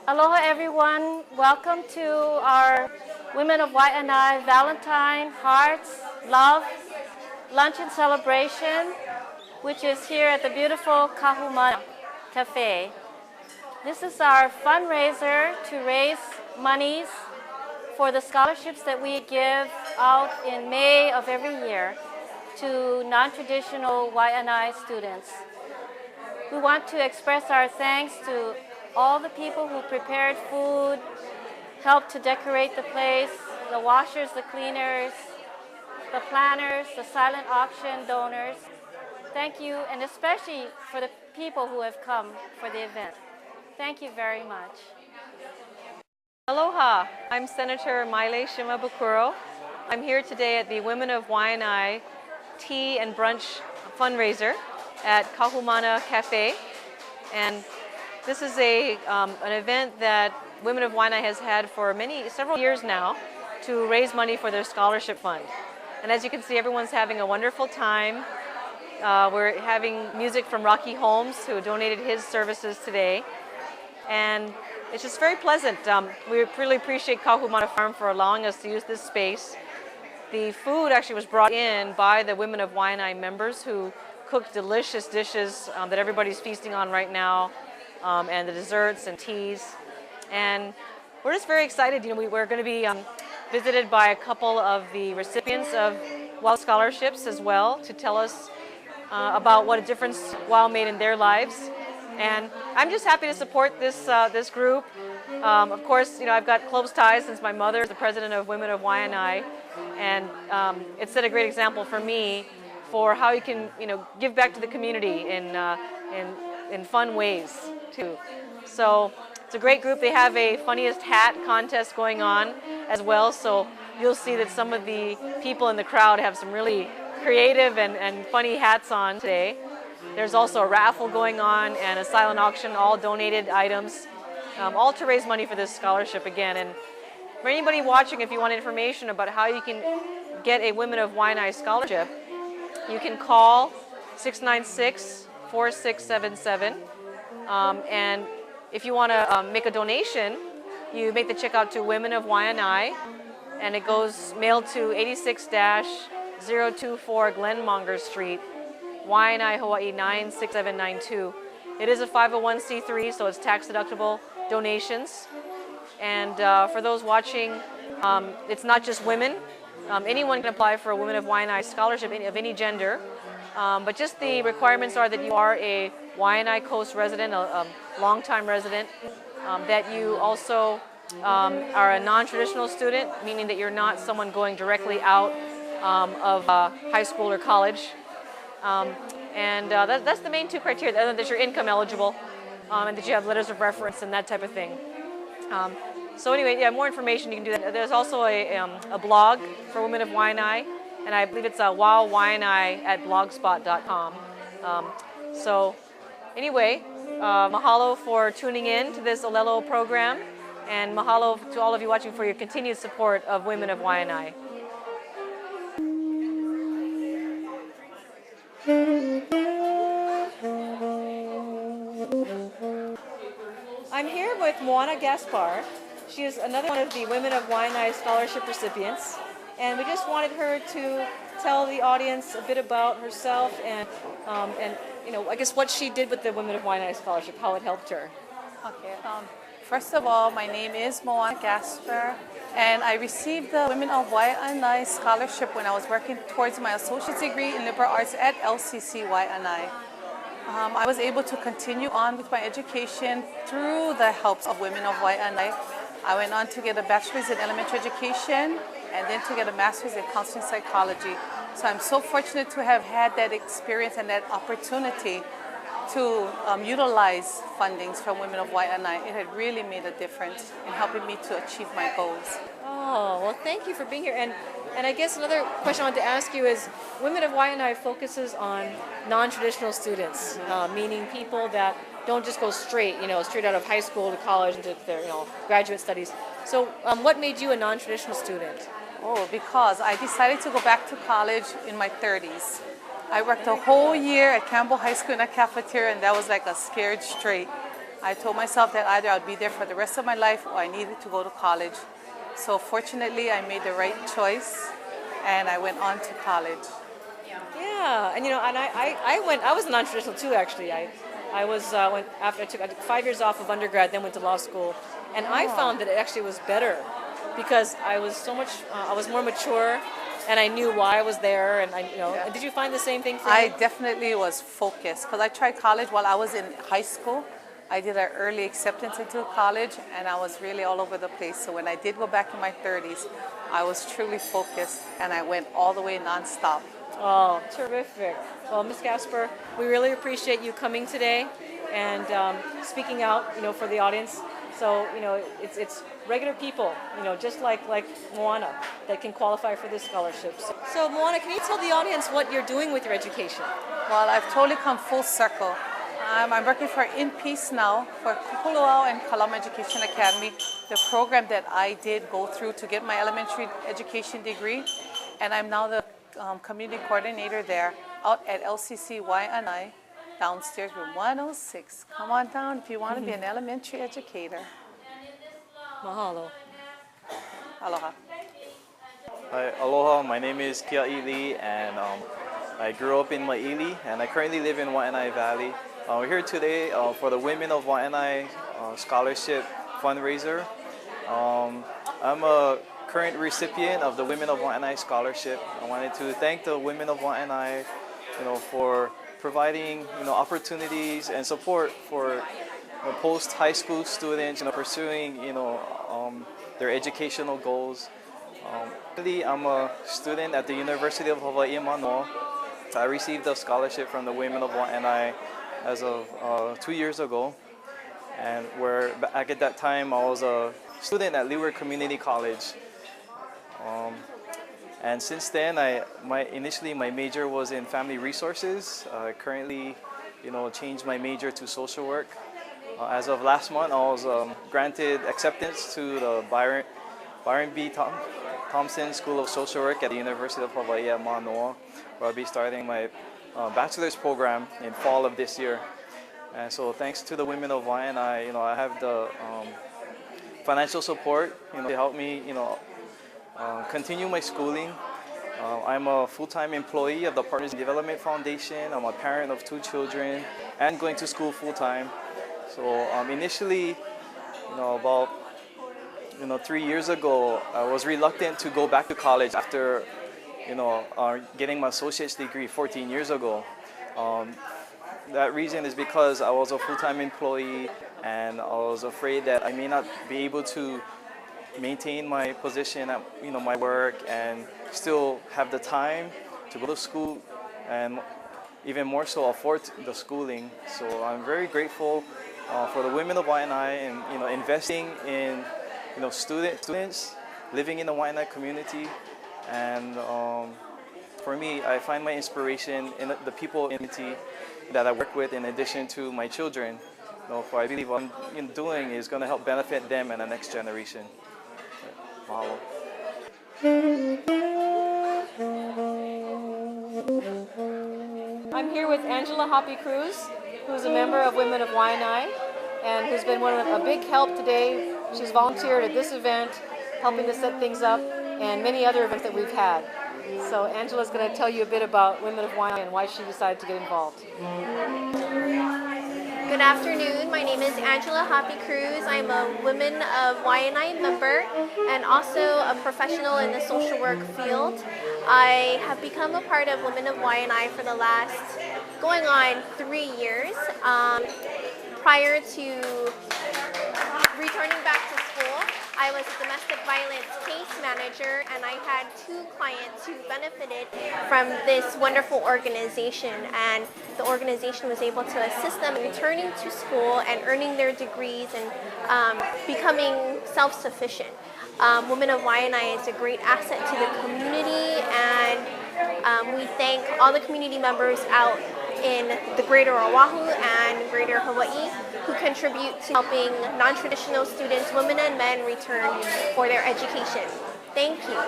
Aloha everyone, welcome to our Women of Wainae Valentine Hearts, Love, Luncheon Celebration, which is here at the beautiful Kahumana Cafe. This is our fundraiser to raise monies for the scholarships that we give out in May of every year to non-traditional Wainae students. We want to express our thanks to all the people who prepared food, helped to decorate the place, the washers, the cleaners, the planners, the silent auction donors. Thank you, and especially for the people who have come for the event. Thank you very much. Aloha, I'm Senator Maile Shimabukuro. I'm here today at the Women of Wainae Tea and Brunch fundraiser at Kahumana Cafe. And this is an event that Women of Wainae has had for several years now to raise money for their scholarship fund. And as you can see, everyone's having a wonderful time. We're having music from Rocky Holmes, who donated his services today. And it's just very pleasant. We really appreciate Kahumana Farm for allowing us to use this space. The food actually was brought in by the Women of Wainae members who cooked delicious dishes that everybody's feasting on right now. And the desserts and teas. And we're just very excited. We're going to be visited by a couple of the recipients of WOW scholarships as well to tell us about what a difference WOW made in their lives. And I'm just happy to support this group. Of course, I've got close ties since my mother is the president of Women of Wainae, and it set a great example for me for how you can, give back to the community in fun ways too. So it's a great group. They have a funniest hat contest going on as well. So you'll see that some of the people in the crowd have some really creative and funny hats on today. There's also a raffle going on and a silent auction, all donated items, all to raise money for this scholarship again. And for anybody watching, if you want information about how you can get a Women of Wainae scholarship, you can call 696-4677. And if you want to make a donation, you make the check out to Women of Wainae, and it goes mailed to 86-024 Glenmonger Street, Wainae, Hawaii 96792. It is a 501c3, so it's tax-deductible donations. And for those watching, it's not just women. Anyone can apply for a Women of Wainae scholarship of any gender. But just the requirements are that you are a Wainae Coast resident, a long-time resident, that you also are a non-traditional student, meaning that you're not someone going directly out of high school or college. That's the main two criteria, other than that you're income eligible and that you have letters of reference and that type of thing. So anyway, yeah, more information you can do that. There's also a blog for Women of Wainae, and I believe it's wowwainae@blogspot.com. So anyway, mahalo for tuning in to this Olelo program, and mahalo to all of you watching for your continued support of Women of Wainae. I'm here with Moana Gaspar. She is another one of the Women of Wainae scholarship recipients, and we just wanted her to tell the audience a bit about herself and I guess what she did with the Women of Wainae scholarship, how it helped her. Okay. First of all, my name is Moana Gaspar, and I received the Women of Wainae scholarship when I was working towards my associate's degree in liberal arts at LCC Wainae. I was able to continue on with my education through the helps of Women of Wainae. I went on to get a bachelor's in elementary education and then to get a master's in counseling psychology. So I'm so fortunate to have had that experience and that opportunity to utilize fundings from Women of Wainae. It had really made a difference in helping me to achieve my goals. Oh, well, thank you for being here. And I guess another question I want to ask you is, Women of Wainae focuses on non-traditional students, meaning people that don't just go straight out of high school to college into their, graduate studies. So what made you a non-traditional student? Oh, because I decided to go back to college in my 30s. I worked a whole year at Campbell High School in a cafeteria, and that was like a scared straight. I told myself that either I'd be there for the rest of my life or I needed to go to college. So fortunately, I made the right choice and I went on to college. Yeah, and I was non-traditional too actually. Went after I took 5 years off of undergrad, then went to law school, and I found that it actually was better because I was I was more mature, and I knew why I was there, and Yeah. Did you find the same thing for I you? definitely was focused because I tried college while I was in high school. I did an early acceptance into college and I was really all over the place. So when I did go back in my 30s, I was truly focused and I went all the way nonstop. Oh, terrific. Well, Ms. Gasper, we really appreciate you coming today and speaking out, for the audience. So, it's regular people, just like Moana that can qualify for this scholarship. So, Moana, can you tell the audience what you're doing with your education? Well, I've totally come full circle. I'm working for In Peace now for Kupuluau and Kalam Education Academy, the program that I did go through to get my elementary education degree. And I'm now the community coordinator there out at LCC Wainae, downstairs room 106. Come on down if you want to be an elementary educator. Mahalo. Aloha. Hi, aloha. My name is Kia'i Lee, and I grew up in Maili, and I currently live in Wainae Valley. We're here today for the Women of Wainae Scholarship fundraiser. I'm a current recipient of the Women of Wainae Scholarship. I wanted to thank the Women of Wainae, for providing, opportunities and support for post-high school students, pursuing, their educational goals. Currently, I'm a student at the University of Hawaii Manoa. I received a scholarship from the Women of Wainae as of 2 years ago, and where back at that time I was a student at Leeward Community College. And since then, initially my major was in family resources. I currently, changed my major to social work. As of last month, I was granted acceptance to the Byron B. Thompson School of Social Work at the University of Hawaii at Manoa, where I'll be starting my bachelor's program in fall of this year. And so thanks to the Women of Wainae, I have the financial support, to help me, continue my schooling. I'm a full-time employee of the Partners in Development Foundation. I'm a parent of 2 children and going to school full-time. So initially, about 3 years ago, I was reluctant to go back to college after, getting my associate's degree 14 years ago. That reason is because I was a full-time employee and I was afraid that I may not be able to maintain my position at my work and still have the time to go to school and even more so afford the schooling. So I'm very grateful for the Women of Wainae and investing in students living in the Wainae community. And for me, I find my inspiration in the people in the community that I work with in addition to my children. For I believe what I'm doing is going to help benefit them and the next generation. Mahalo. I'm here with Angela Hoppy Cruz, who's a member of Women of Wainae and who's been a big help today. She's volunteered at this event, helping to set things up, and many other events that we've had. So Angela's going to tell you a bit about Women of Wainae and why she decided to get involved. Good afternoon. My name is Angela Hoppy Cruz. I'm a Women of Wainae member and also a professional in the social work field. I have become a part of Women of Wainae for the last going on 3 years. Prior to returning back to school, I was a domestic violence case manager, and I had 2 clients who benefited from this wonderful organization, and the organization was able to assist them in returning to school and earning their degrees and becoming self-sufficient. Women of Wainae is a great asset to the community, and we thank all the community members out in the greater Oahu and greater Hawaii who contribute to helping non-traditional students, women and men, return for their education. Thank you.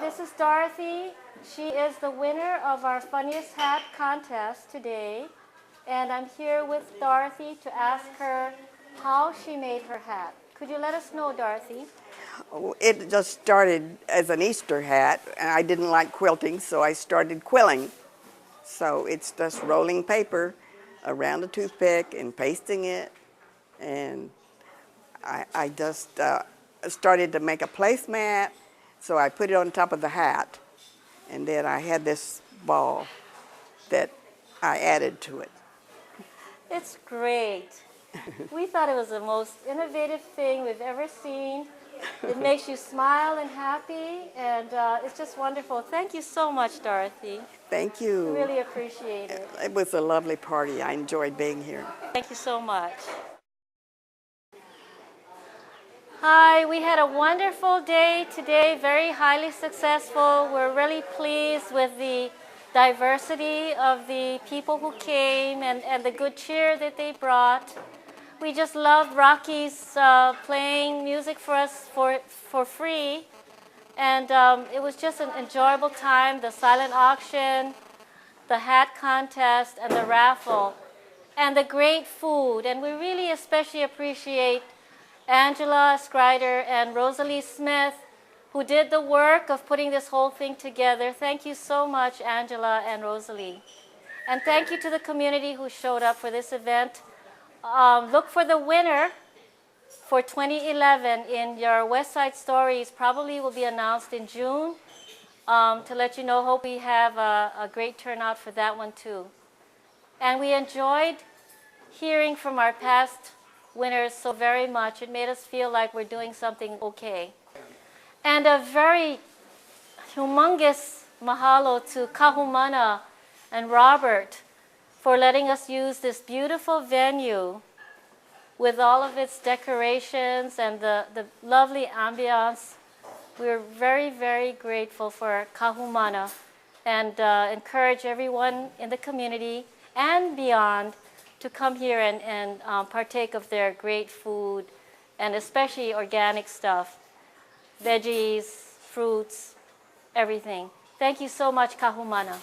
This is Dorothy. She is the winner of our Funniest Hat contest today. And I'm here with Dorothy to ask her how she made her hat. Could you let us know, Dorothy? It just started as an Easter hat, and I didn't like quilting, so I started quilling. So it's just rolling paper around a toothpick and pasting it, and I just started to make a placemat, so I put it on top of the hat, and then I had this ball that I added to it. It's great. We thought it was the most innovative thing we've ever seen. It makes you smile and happy, and it's just wonderful. Thank you so much, Dorothy. Thank you. I really appreciate it. It was a lovely party. I enjoyed being here. Thank you so much. Hi, we had a wonderful day today, very highly successful. We're really pleased with the diversity of the people who came and the good cheer that they brought. We just loved Rocky's playing music for us for free. And it was just an enjoyable time, the silent auction, the hat contest, and the raffle, and the great food. And we really especially appreciate Angela Skrider and Rosalie Smith, who did the work of putting this whole thing together. Thank you so much, Angela and Rosalie. And thank you to the community who showed up for this event. Look for the winner for 2011 in your West Side Stories. Probably will be announced in June to let you know. Hope we have a great turnout for that one too. And we enjoyed hearing from our past winners so very much. It made us feel like we're doing something okay. And a very humongous mahalo to Kahumana and Robert for letting us use this beautiful venue with all of its decorations and the lovely ambiance. We're very, very grateful for Kahumana and encourage everyone in the community and beyond to come here and partake of their great food, and especially organic stuff, veggies, fruits, everything. Thank you so much, Kahumana.